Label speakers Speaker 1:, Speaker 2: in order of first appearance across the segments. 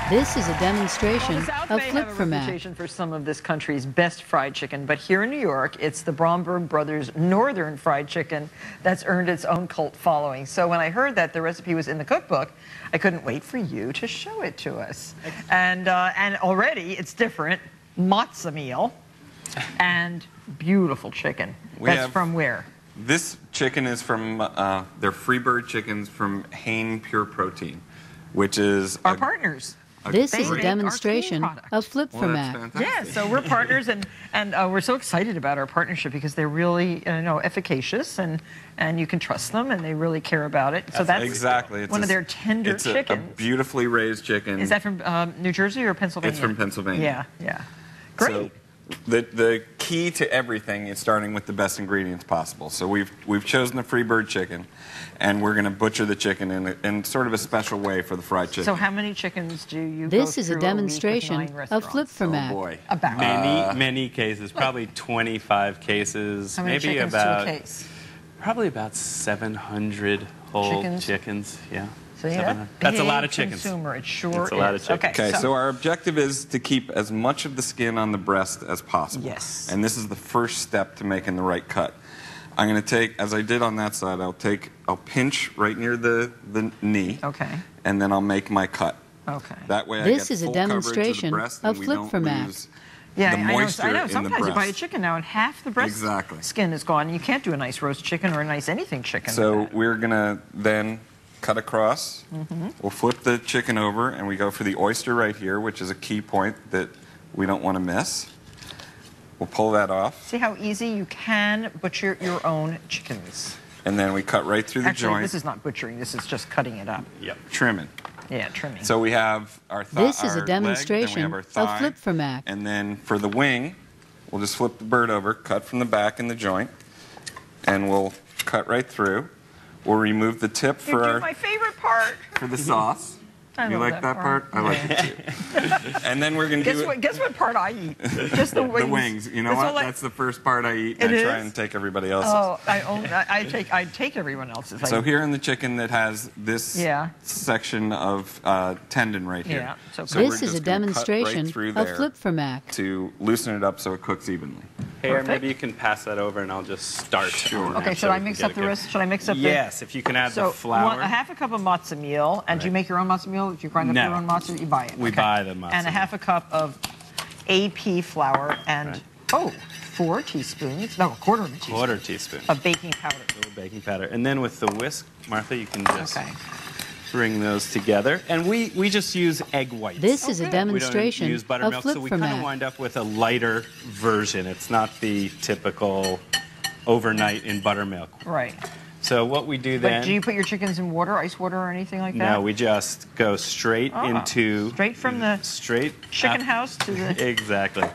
Speaker 1: This is a demonstration
Speaker 2: The South
Speaker 1: of
Speaker 2: may
Speaker 1: Flip
Speaker 2: have a
Speaker 1: for Mac.
Speaker 2: reputation for some of this country's best fried chicken, but here in New York, it's the Bromberg brothers' Northern Fried Chicken that's earned its own cult following. So when I heard that the recipe was in the cookbook, I couldn't wait for you to show it to us. And already it's different. Matzo meal and beautiful chicken. That's from where?
Speaker 3: This chicken is from, they're Freebird chickens from Hain Pure Protein, which is
Speaker 2: our partners.
Speaker 1: This is a demonstration of Flip for Mac.
Speaker 2: Yeah, so we're partners, and we're so excited about our partnership because they're really efficacious, and you can trust them, and they really care about it. So that's
Speaker 3: exactly
Speaker 2: one of their tender chickens.
Speaker 3: A beautifully raised chicken.
Speaker 2: Is that from New Jersey or Pennsylvania?
Speaker 3: It's from Pennsylvania.
Speaker 2: Yeah. Great.
Speaker 3: So the key to everything is starting with the best ingredients possible. So we've chosen the Freebird chicken, and we're going to butcher the chicken in sort of a special way for the fried chicken.
Speaker 2: So how many chickens do you
Speaker 1: This
Speaker 2: go
Speaker 1: is a
Speaker 2: through
Speaker 1: demonstration of Flip for Mac.
Speaker 3: Oh boy.
Speaker 2: About
Speaker 4: Many cases, probably 25 cases.
Speaker 2: how many
Speaker 4: maybe
Speaker 2: chickens
Speaker 4: about
Speaker 2: to a case?
Speaker 4: probably about 700 whole chickens. Yeah.
Speaker 2: So
Speaker 4: that's a lot of chickens.
Speaker 2: Consumer, it sure
Speaker 4: It's a lot of
Speaker 2: is.
Speaker 4: chickens.
Speaker 3: Okay, so our objective is to keep as much of the skin on the breast as possible.
Speaker 2: Yes.
Speaker 3: And this is the first step to making the right cut. I'm going to take, as I did on that side, I'll pinch right near the knee.
Speaker 2: Okay.
Speaker 3: And then I'll make my cut.
Speaker 2: Okay.
Speaker 3: That way
Speaker 1: This
Speaker 3: I
Speaker 1: is
Speaker 3: get
Speaker 1: a
Speaker 3: full coverage
Speaker 1: demonstration
Speaker 3: of the breast,
Speaker 1: of
Speaker 3: and we
Speaker 1: Flip
Speaker 3: don't
Speaker 1: for Mac.
Speaker 3: lose
Speaker 2: Yeah,
Speaker 3: the moisture
Speaker 2: I know.
Speaker 3: in the
Speaker 2: Sometimes you
Speaker 3: breast.
Speaker 2: buy a chicken now and half the breast skin is gone. You can't do a nice roast chicken or a nice anything chicken.
Speaker 3: So
Speaker 2: with that.
Speaker 3: we're going to then cut across. We'll flip the chicken over, and we go for the oyster right here, which is a key point that we don't want to miss. We'll pull that off.
Speaker 2: See how easy you can butcher your own chickens.
Speaker 3: And then we cut right through the
Speaker 2: Actually,
Speaker 3: joint.
Speaker 2: this is not butchering. This is just cutting it up.
Speaker 4: Yep.
Speaker 3: Trimming.
Speaker 2: Yeah, trimming.
Speaker 3: So we have our thigh.
Speaker 1: This is a demonstration of Flip for Mac.
Speaker 3: And then for the wing, we'll just flip the bird over, cut from the back in the joint, and we'll cut right through. We'll remove the tip for
Speaker 2: my favorite part.
Speaker 3: for the sauce.
Speaker 2: I
Speaker 3: You
Speaker 2: love
Speaker 3: like that part? I like it too. And then we're going to do
Speaker 2: Guess what part I eat? Just the wings.
Speaker 3: the wings. You know what? That's the first part I eat.
Speaker 2: It
Speaker 3: I try
Speaker 2: is?
Speaker 3: and take everybody else's.
Speaker 2: Oh, I take everyone else's.
Speaker 3: So here in the chicken that has this section of tendon right here.
Speaker 2: Yeah. So
Speaker 1: This is a demonstration of Flip for Mac.
Speaker 3: to loosen it up so it cooks evenly.
Speaker 4: Hey, Aaron, maybe you can pass that over, and I'll just start.
Speaker 3: Sure.
Speaker 2: Okay, should I mix up the rest? Should I mix up
Speaker 4: Yes, if you can add the flour.
Speaker 2: A half a cup of matzo meal. And do you make your own matzo meal? Do you grind up your own matzo? You buy it.
Speaker 4: We buy the matzo.
Speaker 2: And a half a cup of AP flour and, 4 teaspoons. No, a quarter of a teaspoon.
Speaker 4: Quarter teaspoon.
Speaker 2: Of baking powder.
Speaker 4: A little baking powder. And then with the whisk, Martha, you can just bring those together. And we just use egg whites.
Speaker 1: This is a demonstration
Speaker 4: we don't use
Speaker 1: of
Speaker 4: buttermilk,
Speaker 1: Flip
Speaker 4: so we
Speaker 1: for
Speaker 4: kind of
Speaker 1: Mac.
Speaker 4: wind up with a lighter version. It's not the typical overnight in buttermilk.
Speaker 2: Right.
Speaker 4: So what we do then...
Speaker 2: But do you put your chickens in water, ice water, or anything like that?
Speaker 4: No, we just go straight into...
Speaker 2: Straight from the chicken house to the...
Speaker 4: Exactly.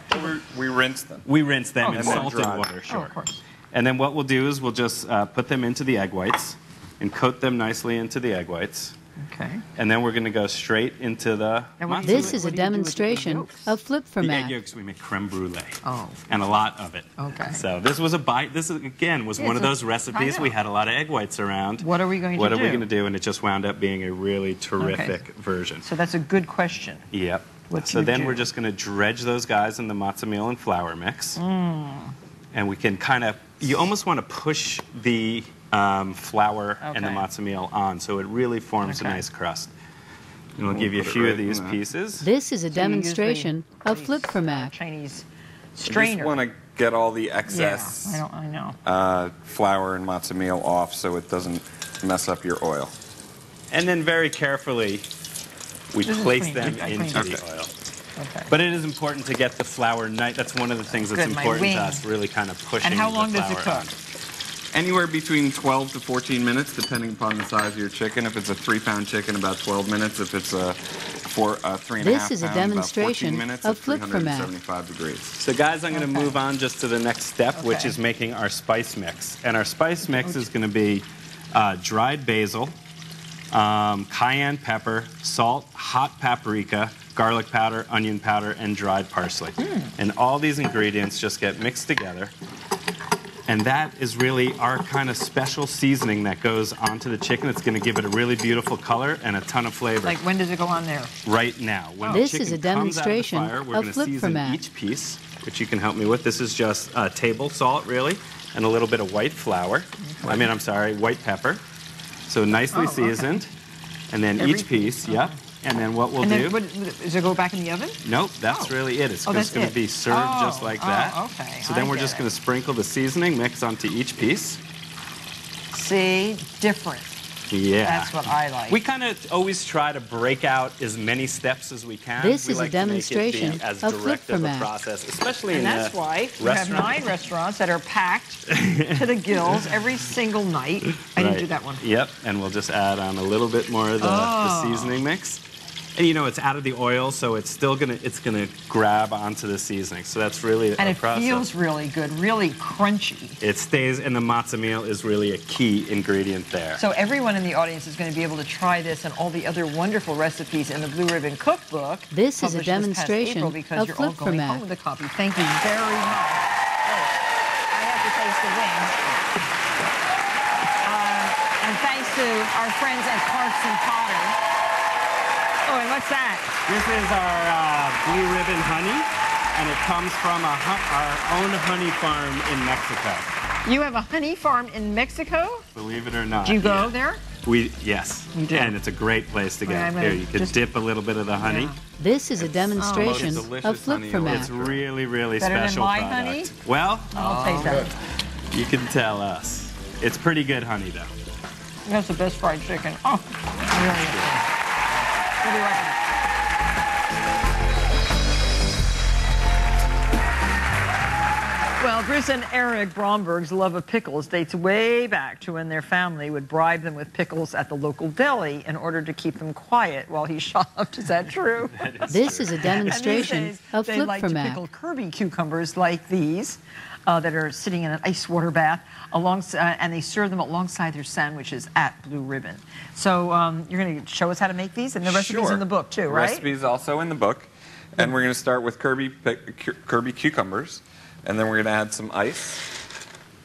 Speaker 3: We rinse them.
Speaker 4: We rinse them in
Speaker 3: and then
Speaker 4: salted
Speaker 3: dry.
Speaker 4: water, sure.
Speaker 2: Oh, of course.
Speaker 4: And then what we'll do is we'll just put them into the egg whites and coat them nicely into the egg whites.
Speaker 2: Okay.
Speaker 4: And then we're going to go straight into the matzo.
Speaker 1: This is a demonstration of Flip for
Speaker 4: The
Speaker 1: Mac.
Speaker 4: egg yolks, we make creme brulee.
Speaker 2: Oh.
Speaker 4: And a lot of it.
Speaker 2: Okay.
Speaker 4: So this was again, was one of those recipes. We had a lot of egg whites around.
Speaker 2: What are we going to do?
Speaker 4: What are we going to do? And it just wound up being a really terrific version.
Speaker 2: So that's a good question.
Speaker 4: Yep.
Speaker 2: So
Speaker 4: then we're just going to dredge those guys in the matzo meal and flour mix. And we can kind of, you almost want to push the flour and the matzo meal on, so it really forms a nice crust. And we'll give you a few of these pieces.
Speaker 1: This is a demonstration of Flip for Mac.
Speaker 2: Chinese
Speaker 3: You
Speaker 2: strainer.
Speaker 3: just want to get all the excess
Speaker 2: I know.
Speaker 3: flour and matzo meal off so it doesn't mess up your oil.
Speaker 4: And then very carefully, we place them into the oil.
Speaker 2: Okay.
Speaker 4: But it is important to get the flour nice. That's one of the things that's important to us, really kind of pushing the flour.
Speaker 2: And how long does it cook?
Speaker 3: Anywhere between 12 to 14 minutes, depending upon the size of your chicken. If it's a 3-pound chicken, about 12 minutes. If it's a 3.5
Speaker 1: This is a
Speaker 3: pound,
Speaker 1: demonstration
Speaker 3: about 14 minutes
Speaker 1: of
Speaker 3: at
Speaker 1: Flip for Mac.
Speaker 3: 375 degrees.
Speaker 4: So guys, I'm going to move on just to the next step, which is making our spice mix. And our spice mix is going to be dried basil, cayenne pepper, salt, hot paprika, garlic powder, onion powder, and dried parsley. And all these ingredients just get mixed together. And that is really our kind of special seasoning that goes onto the chicken. It's going to give it a really beautiful color and a ton of flavor.
Speaker 2: Like, when does it go on there?
Speaker 4: Right now. When
Speaker 1: This
Speaker 4: the chicken
Speaker 1: is a
Speaker 4: comes out of the
Speaker 1: demonstration
Speaker 4: fire, we're
Speaker 1: of
Speaker 4: going to
Speaker 1: flip
Speaker 4: season
Speaker 1: format.
Speaker 4: each piece, which you can help me with. This is just table salt, really, and a little bit of white flour. I mean, I'm sorry, white pepper. So nicely seasoned. And then
Speaker 2: Every
Speaker 4: each piece, yep. And then what we'll
Speaker 2: And
Speaker 4: do...
Speaker 2: then, does it go back in the oven?
Speaker 4: Nope, that's really it. It's
Speaker 2: that's
Speaker 4: just going
Speaker 2: it.
Speaker 4: to be served just like that.
Speaker 2: Okay.
Speaker 4: So then we're
Speaker 2: get
Speaker 4: just
Speaker 2: it.
Speaker 4: going to sprinkle the seasoning, mix onto each piece.
Speaker 2: See? Different.
Speaker 4: Yeah.
Speaker 2: That's what I like.
Speaker 4: We kind of always try to break out as many steps as we can.
Speaker 1: This
Speaker 4: We
Speaker 1: is a
Speaker 4: like to make it
Speaker 1: demonstration
Speaker 4: be as
Speaker 1: of flip
Speaker 4: direct of a
Speaker 1: format.
Speaker 4: process, especially
Speaker 2: And
Speaker 4: in
Speaker 2: that's
Speaker 4: a
Speaker 2: why we have
Speaker 4: restaurant.
Speaker 2: 9 restaurants that are packed to the gills every single night. I didn't
Speaker 4: Right.
Speaker 2: do that one.
Speaker 4: Yep, and we'll just add on a little bit more of the seasoning mix. And you know, it's out of the oil, so it's still gonna grab onto the seasoning. So that's really
Speaker 2: And
Speaker 4: a
Speaker 2: it
Speaker 4: process.
Speaker 2: feels really good, really crunchy.
Speaker 4: It stays, and the mozzarella is really a key ingredient there.
Speaker 2: So everyone in the audience is going to be able to try this and all the other wonderful recipes in the Blue Ribbon Cookbook.
Speaker 1: This is a
Speaker 2: published this past
Speaker 1: demonstration
Speaker 2: April, because
Speaker 1: of
Speaker 2: you're all
Speaker 1: flip
Speaker 2: going
Speaker 1: format.
Speaker 2: home with a copy. Thank you very much. Oh, I have to taste the wings. And thanks to our friends at Clark's and Potter. Oh, and what's that?
Speaker 4: This is our Blue Ribbon honey, and it comes from our own honey farm in Mexico.
Speaker 2: You have a honey farm in Mexico?
Speaker 4: Believe it or not.
Speaker 2: Do you go
Speaker 4: yeah.
Speaker 2: there?
Speaker 4: Yes,
Speaker 2: You do?
Speaker 4: and it's a great place to go.
Speaker 2: I'm gonna
Speaker 4: Here, you can
Speaker 2: just-
Speaker 4: dip a little bit of the honey.
Speaker 2: Yeah.
Speaker 1: This is a demonstration
Speaker 3: delicious
Speaker 1: of flip
Speaker 3: honey
Speaker 1: format.
Speaker 4: It's really, really
Speaker 2: Better than
Speaker 4: special
Speaker 2: my
Speaker 4: product.
Speaker 2: honey?
Speaker 4: Well,
Speaker 2: I'll taste that.
Speaker 4: you can tell us. It's pretty good honey, though.
Speaker 2: That's the best fried chicken. Oh, really is. What do you reckon? Well, Bruce and Eric Bromberg's love of pickles dates way back to when their family would bribe them with pickles at the local deli in order to keep them quiet while he shopped. Is that true?
Speaker 1: This is a demonstration
Speaker 2: And these days,
Speaker 1: of
Speaker 2: they
Speaker 1: flip
Speaker 2: like to
Speaker 1: format.
Speaker 2: pickle Kirby cucumbers like these that are sitting in an ice water bath, and they serve them alongside their sandwiches at Blue Ribbon. So you're going to show us how to make these, and the recipe's
Speaker 3: Sure.
Speaker 2: in the book too, right?
Speaker 3: Recipe's also in the book. And we're going to start with Kirby cucumbers. And then we're going to add some ice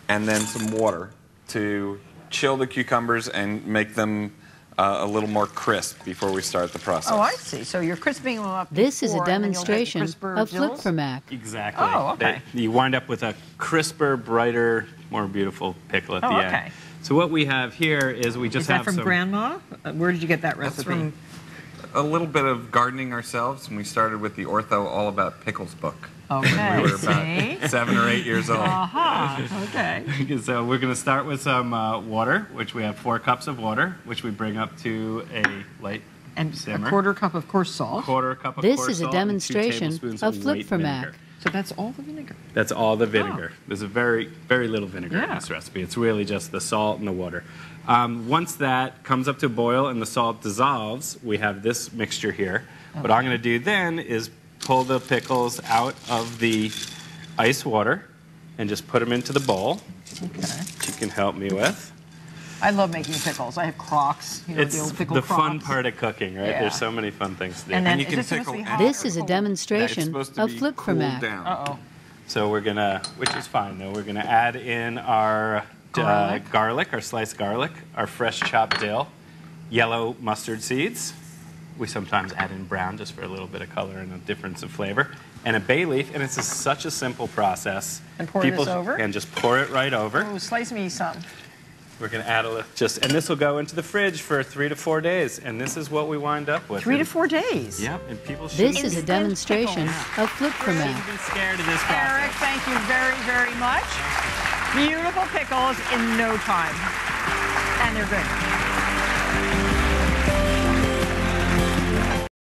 Speaker 3: and then some water to chill the cucumbers and make them a little more crisp before we start the process.
Speaker 2: Oh, I see. So you're crisping them up.
Speaker 1: This is a
Speaker 2: before, and then you'll get the
Speaker 1: demonstration
Speaker 2: crisper
Speaker 1: of flip
Speaker 2: gills?
Speaker 1: format.
Speaker 4: Exactly.
Speaker 2: Oh, okay.
Speaker 4: You wind up with a crisper, brighter, more beautiful pickle at the
Speaker 2: okay.
Speaker 4: end. So what we have here is we just
Speaker 2: Is that
Speaker 4: have
Speaker 2: from
Speaker 4: some...
Speaker 2: Grandma? Where did you get that
Speaker 3: That's
Speaker 2: recipe?
Speaker 3: from a little bit of gardening ourselves, and we started with the Ortho All About Pickles book.
Speaker 2: Okay.
Speaker 3: We were
Speaker 2: See?
Speaker 3: about 7 or 8 years old.
Speaker 2: Okay.
Speaker 4: So we're going to start with some water, which we have 4 cups of water, which we bring up to a light
Speaker 2: And
Speaker 4: simmer.
Speaker 2: a quarter cup of coarse salt.
Speaker 4: Quarter cup of
Speaker 1: This
Speaker 4: coarse
Speaker 1: is a
Speaker 4: salt and 2
Speaker 1: demonstration
Speaker 4: tablespoons
Speaker 1: of flip
Speaker 4: white
Speaker 1: format.
Speaker 4: vinegar.
Speaker 2: So that's all the vinegar.
Speaker 4: That's all the vinegar. There's a very, very little vinegar in
Speaker 2: Yeah.
Speaker 4: this recipe. It's really just the salt and the water. Once that comes up to a boil and the salt dissolves, we have this mixture here. What I'm going to do then is pull the pickles out of the ice water and just put them into the bowl,
Speaker 2: Okay.
Speaker 4: which you can help me with.
Speaker 2: I love making pickles. I have Crocs. You know, the
Speaker 4: It's
Speaker 2: old pickle
Speaker 4: the
Speaker 2: Crocs.
Speaker 4: fun part of cooking, right?
Speaker 2: Yeah.
Speaker 4: There's so many fun things to do.
Speaker 2: And then
Speaker 3: you
Speaker 2: is
Speaker 3: can
Speaker 2: this supposed to be
Speaker 3: pickle
Speaker 2: hot
Speaker 1: This
Speaker 2: or
Speaker 1: is a
Speaker 2: cold?
Speaker 3: It's
Speaker 1: demonstration
Speaker 3: supposed to
Speaker 1: of
Speaker 3: be
Speaker 1: flip
Speaker 3: cooled
Speaker 1: format.
Speaker 3: down.
Speaker 2: Uh-oh.
Speaker 4: So we're going to, which is fine though, we're going to add in our garlic, our sliced garlic, our fresh chopped dill, yellow mustard seeds. We sometimes add in brown just for a little bit of color and a difference of flavor. And a bay leaf, and it's such a simple process.
Speaker 2: And pour this over?
Speaker 4: And just pour it right over.
Speaker 2: Oh, slice me some.
Speaker 4: We're going to add a little, and this will go into the fridge for 3 to 4 days. And this is what we wind up with.
Speaker 2: 3 to 4 days.
Speaker 4: Yep, and people should
Speaker 1: This is a
Speaker 2: Instant
Speaker 1: demonstration
Speaker 2: pickles.
Speaker 1: of flip format.
Speaker 4: be scared of this process.
Speaker 2: Eric, thank you very, very much. Beautiful pickles in no time. And they're good.